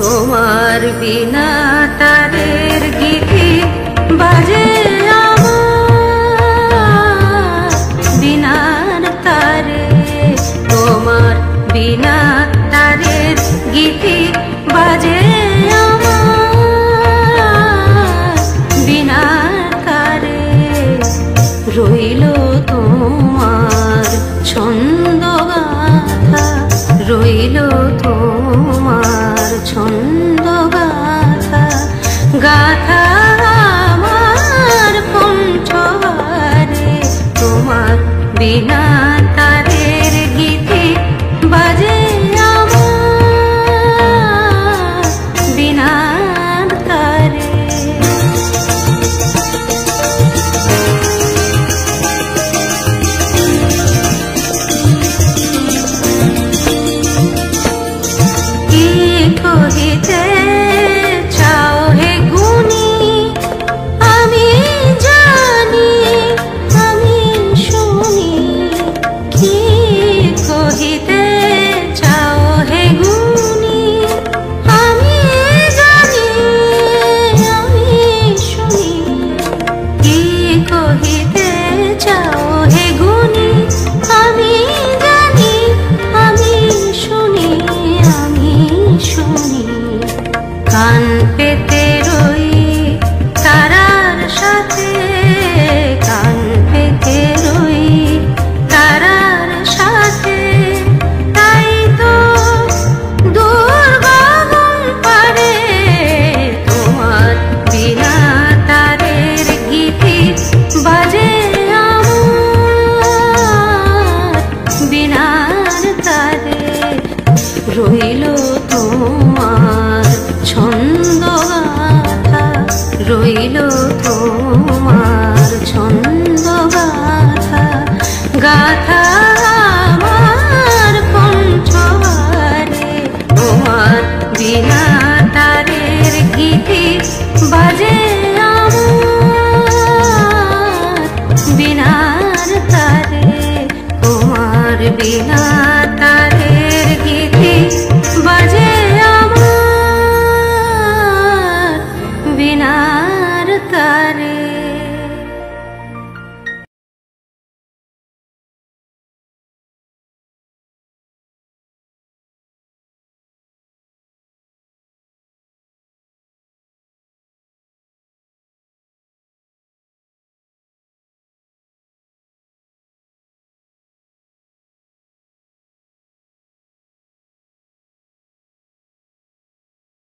তোমার বিনা তারের গীতি বাজে আমার বিনার তারে। তোমার বিনা তারের গীতি বাজে আমার বিনার তারে। রইল তোমার ছন্দ গাথা, রইল তোমার ছন্দ গাথা, গাথা আমার কণ্ঠহারে। তোমার বিনা তারের গীতি বাজে আমার বিনার তারে। কি কহিতে চাও হে গুণী আমি জানি আমি শুনি। কি কহিতে চাও হে গুণী আমি জানি আমি শুনি। কি কহিতে চাও হে গুণী আমি জানি আমি শুনি আমি শুনি। কান পেতে রই তারার সাথে, কান পেতে রই তারার সাথে। তাই তো দুর্গম পারে তোমার বিনা তারের গীতি বাজে আমার বিনার তারে। রইল তোমার ছন্দ গাথা, রইল তোমার ছন্দ গাথা, গাথা আমার কণ্ঠহারে। তোমার বিনা তারের গীতি বাজে আমার বিনার তারে। তোমার বিনা তারে